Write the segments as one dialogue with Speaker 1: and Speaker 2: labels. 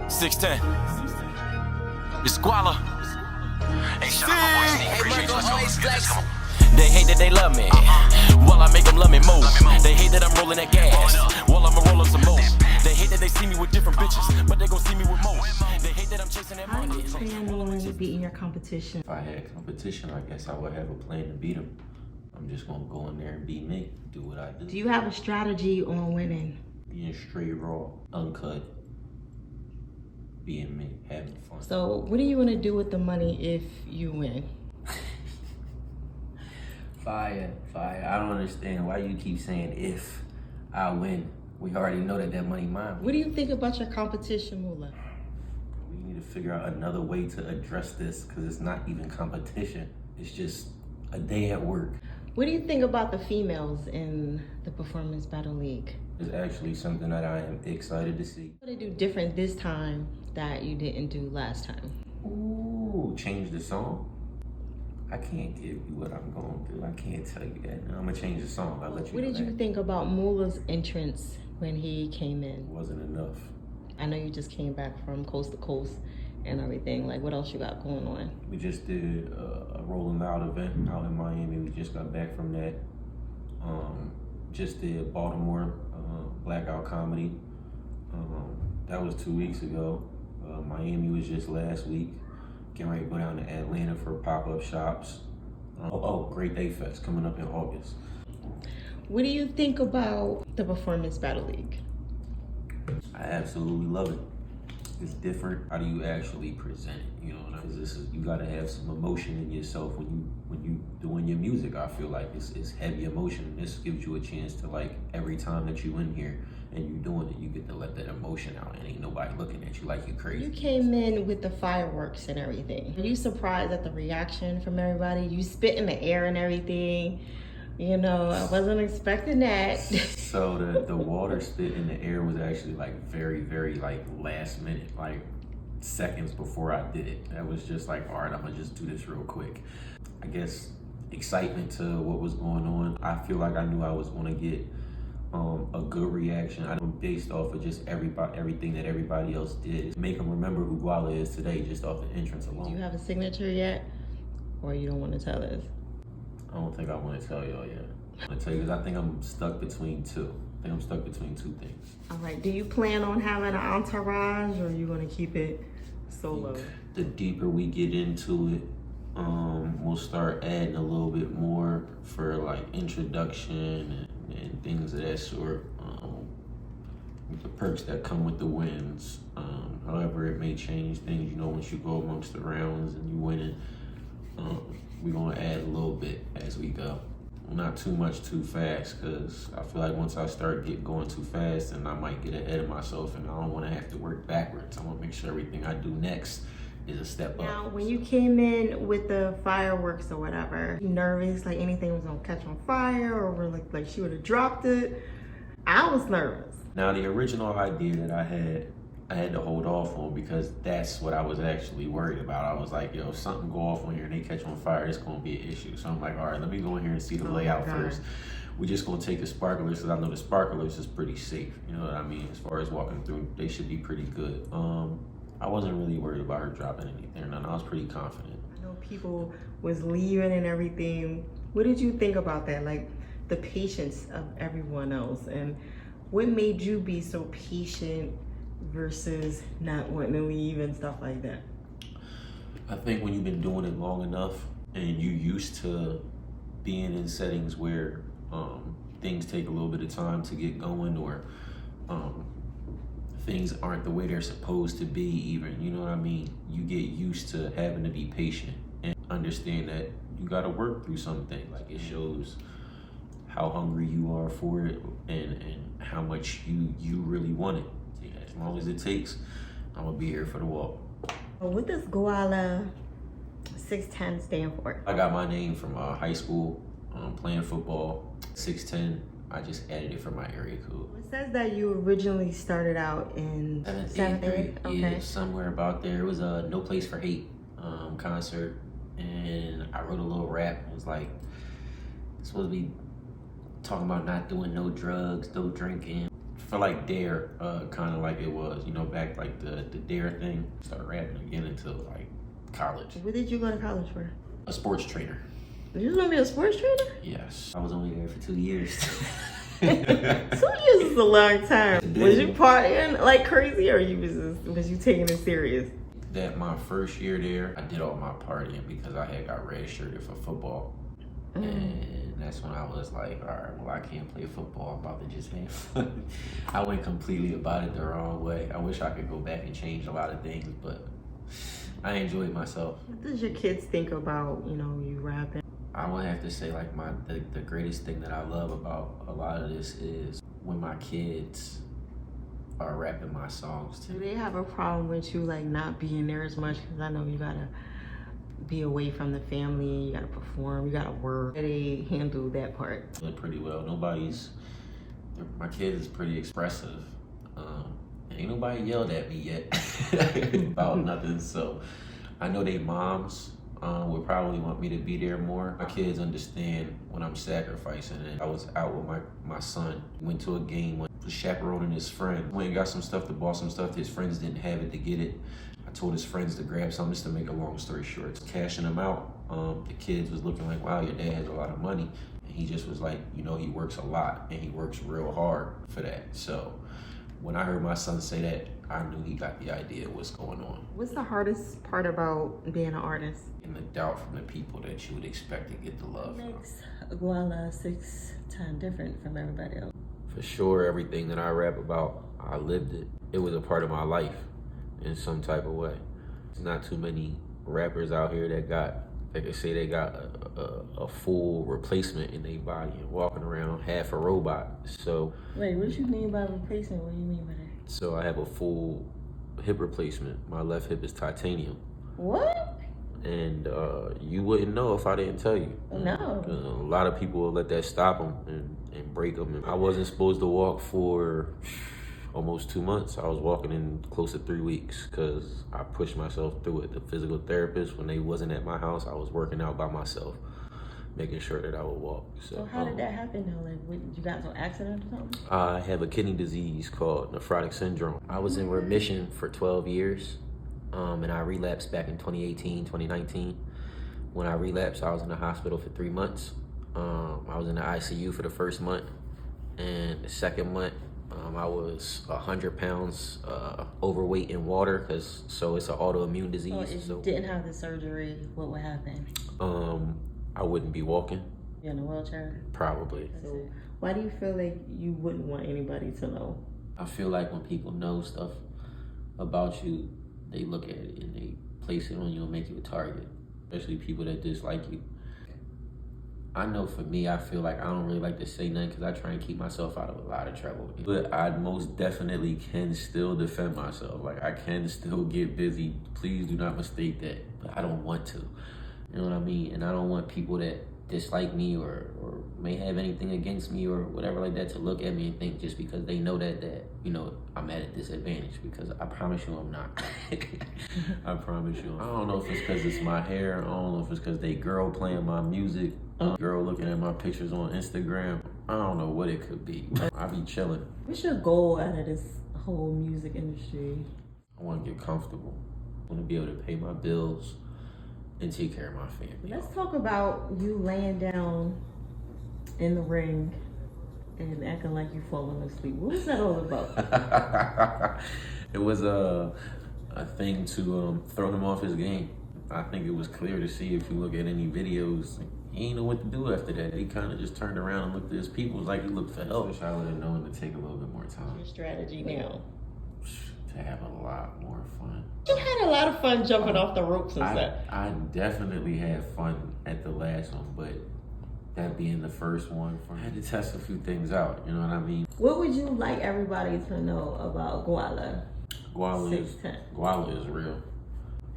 Speaker 1: GUALASIX10. It's Guala. Hey, shout out my boy Sneak. Appreciate you. Let's go. Come on. They hate that they love me. While I make them love me move. They hate that I'm rolling that gas. While I'ma roll up some more. They hate that they see me with different bitches, but they gon' see me with more. They hate that I'm chasing that money.
Speaker 2: How do you plan on beating your competition?
Speaker 3: If I had competition, I guess I would have a plan to beat them. I'm just gonna go in there and be me, do what I do.
Speaker 2: Do you have a strategy on winning?
Speaker 3: Being straight raw, uncut, being me, having fun.
Speaker 2: So what are you gonna do with the money if you win?
Speaker 3: Fire. I don't understand why you keep saying if I win. We already know that money mine.
Speaker 2: What do you think about your competition, Mula?
Speaker 3: We need to figure out another way to address this because it's not even competition. It's just a day at work.
Speaker 2: What do you think about the females in the Performance Battle League?
Speaker 3: It's actually something that I am excited to see.
Speaker 2: What do you do different this time that you didn't do last time?
Speaker 3: Ooh, change the song? I can't give you what I'm going to do. I can't tell you that. I'm going to change the song. I'll let you know.
Speaker 2: What did you think about Mula's entrance when he came in?
Speaker 3: It wasn't enough.
Speaker 2: I know you just came back from coast to coast and everything. Like, what else you got going on?
Speaker 3: We just did a Rolling Loud event out in Miami. We just got back from that. Just did Baltimore Blackout Comedy. That was 2 weeks ago. Miami was just last week. Getting ready to go down to Atlanta for pop-up shops. Great Day Fest coming up in August. What
Speaker 2: do you think about the Performance Battle League?
Speaker 3: I absolutely love it. It's different. How do you actually present it? You know, because you gotta have some emotion in yourself when you doing your music. I feel like it's heavy emotion. This gives you a chance to, like, every time that you in here and you doing it, you get to let that emotion out and ain't nobody looking at you like you crazy. You
Speaker 2: came in with the fireworks and everything. Are you surprised at the reaction from everybody? You spit in the air and everything. You know, I wasn't expecting that.
Speaker 3: So the water spit in the air was actually like very, very like last minute, like seconds before I did it. That was just like, all right, I'm gonna just do this real quick. I guess excitement to what was going on. I feel like I knew I was gonna get a good reaction. I'm based off of just everything that everybody else did. Make them remember who Guala is today just off the entrance alone.
Speaker 2: Do you have a signature yet? Or you don't want to tell us?
Speaker 3: I don't think I want to tell y'all yet. I'm gonna tell you because I think I'm stuck between two. I think I'm stuck between two things.
Speaker 2: All right, do you plan on having an entourage or are you gonna keep it solo?
Speaker 3: The deeper we get into it, we'll start adding a little bit more for like introduction and things of that sort. The perks that come with the wins. However, it may change things, you know, once you go amongst the rounds and you win it. We're gonna add a little bit as we go. Not too much too fast, because I feel like once I start going too fast, then I might get ahead of myself and I don't wanna have to work backwards. I wanna make sure everything I do next is a step up.
Speaker 2: Now, when you came in with the fireworks or whatever, you nervous, like anything was gonna catch on fire or like she would've dropped it? I was nervous.
Speaker 3: Now, the original idea that I had to hold off on because that's what I was actually worried about. I was like, yo, if something go off on here and they catch on fire, it's gonna be an issue. So I'm like, all right, let me go in here and see the layout first. We're just gonna take the sparklers because I know the sparklers is pretty safe. You know what I mean? As far as walking through, they should be pretty good. I wasn't really worried about her dropping anything, and I was pretty confident.
Speaker 2: I know people was leaving and everything. What did you think about that? Like the patience of everyone else, and what made you be so patient versus not wanting to leave and stuff like that?
Speaker 3: I think when you've been doing it long enough and you used to being in settings where things take a little bit of time to get going, or things aren't the way they're supposed to be even, you know what I mean? You get used to having to be patient and understand that you gotta work through something. Like, it shows how hungry you are for it and how much you really want it. As long as it takes, I'm gonna be here for the walk.
Speaker 2: What does GUALASIX10 stand for?
Speaker 3: I got my name from high school, playing football. 610, I just added it for my area code.
Speaker 2: It says that you originally started out in 7th grade. Okay.
Speaker 3: Yeah, somewhere about there. It was a No Place for Hate concert, and I wrote a little rap. It was like, supposed to be talking about not doing no drugs, no drinking. For like Dare, kind of like it was, you know, back like the Dare thing. Started rapping again until like college.
Speaker 2: What did you go to college for?
Speaker 3: A sports trainer.
Speaker 2: You was gonna be a sports trainer?
Speaker 3: Yes. I was only there for 2 years.
Speaker 2: 2 years is a long time. Was you partying like crazy, or was you taking it serious?
Speaker 3: That my first year there, I did all my partying because I had got redshirted for football. And that's when I was like, all right, well, I can't play football. I'm about to just have fun. I went completely about it the wrong way. I wish I could go back and change a lot of things, but I enjoyed myself.
Speaker 2: What does your kids think about, you know, you rapping?
Speaker 3: I would have to say like the greatest thing that I love about a lot of this is when my kids are rapping my songs too.
Speaker 2: Do they have a problem with you like not being there as much? Because I know you gotta be away from the family, you gotta perform, you gotta work. How do they handle that part?
Speaker 3: Pretty well. My kids is pretty expressive. Ain't nobody yelled at me yet about nothing, so I know they moms would probably want me to be there more. My kids understand when I'm sacrificing, and I was out with my son, went to a game, was chaperoning his friend, went and got some stuff to buy some stuff. His friends didn't have it to get it. I told his friends to grab something. Just to make a long story short, cashing them out. The kids was looking like, wow, your dad has a lot of money. And he just was like, you know, he works a lot and he works real hard for that. So when I heard my son say that, I knew he got the idea of what's going on.
Speaker 2: What's the hardest part about being an artist?
Speaker 3: And the doubt from the people that you would expect to get the love
Speaker 2: What
Speaker 3: from.
Speaker 2: makes GUALASIX10 different from everybody else?
Speaker 3: For sure, everything that I rap about, I lived it. It was a part of my life in some type of way. There's not too many rappers out here that can say they got a full replacement in their body and walking around half a robot. So
Speaker 2: Wait, what you mean by replacement? What do you mean by that?
Speaker 3: So I have a full hip replacement. My left hip is titanium.
Speaker 2: What?
Speaker 3: And you wouldn't know if I didn't tell you.
Speaker 2: No.
Speaker 3: A lot of people will let that stop them and break them. And I wasn't supposed to walk for almost 2 months. I was walking in close to 3 weeks because I pushed myself through it. The physical therapist, when they wasn't at my house, I was working out by myself, making sure that I would walk.
Speaker 2: So how did that happen though? Like, you got into an accident or something?
Speaker 3: I have a kidney disease called nephrotic syndrome. I was in remission for 12 years, and I relapsed back in 2018, 2019. When I relapsed, I was in the hospital for 3 months. I was in the ICU for the first month, and the second month, I was 100 pounds overweight in water, so it's an autoimmune disease.
Speaker 2: So if you didn't have the surgery, what would happen?
Speaker 3: I wouldn't be walking.
Speaker 2: You in a wheelchair?
Speaker 3: Probably.
Speaker 2: So why do you feel like you wouldn't want anybody to know?
Speaker 3: I feel like when people know stuff about you, they look at it and they place it on you and make you a target, especially people that dislike you. I know for me, I feel like I don't really like to say nothing because I try and keep myself out of a lot of trouble. But I most definitely can still defend myself. Like, I can still get busy. Please do not mistake that. But I don't want to. You know what I mean? And I don't want people that dislike me or may have anything against me or whatever like that to look at me and think just because they know that you know, I'm at a disadvantage, because I promise you I'm not. I promise you. I don't know if it's because it's my hair. I don't know if it's because they girl playing my music, girl looking at my pictures on Instagram. I don't know what it could be. I be chilling.
Speaker 2: What's your goal out of this whole music industry?
Speaker 3: I want to get comfortable. I want to be able to pay my bills and take care of my family.
Speaker 2: Let's talk about you laying down in the ring and acting like you falling asleep. What was that all about?
Speaker 3: It was a thing to throw him off his game. I think it was clear to see if you look at any videos. He ain't know what to do after that. He kind of just turned around and looked at his people like he looked for help. Wish I would have known to take a little bit more time.
Speaker 2: Your strategy now?
Speaker 3: To have a lot more fun.
Speaker 2: You had a lot of fun jumping off the ropes and stuff.
Speaker 3: I definitely had fun at the last one, but that being the first one, I had to test a few things out, you know what I mean?
Speaker 2: What would you like everybody to know about GUALASIX10?
Speaker 3: Guala is real.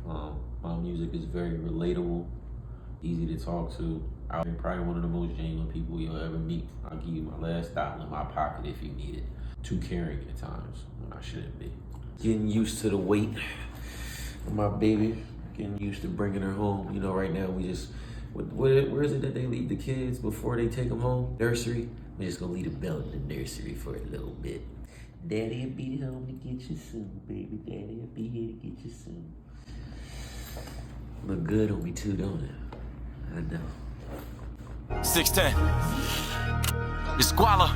Speaker 3: My music is very relatable, easy to talk to. I'm probably one of the most genuine people you'll ever meet. I'll give you my last dollar in my pocket if you need it. Too caring at times when I shouldn't be. Getting used to the weight of my baby, getting used to bringing her home. You know, right now we just, where is it that they leave the kids before they take them home? Nursery. We're just gonna leave the belt in the nursery for a little bit. Daddy'll be home to get you soon, baby. Daddy'll be here to get you soon. Look good on me too, don't it? I know.
Speaker 1: 610. It's Guala.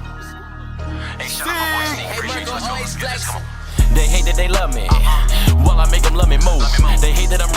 Speaker 1: Hey, shout out my boy Sneak. Appreciate you. Let's go. Let's get this. Come on. They hate that they love me. Well, I make them love me more. They hate that I'm rolling.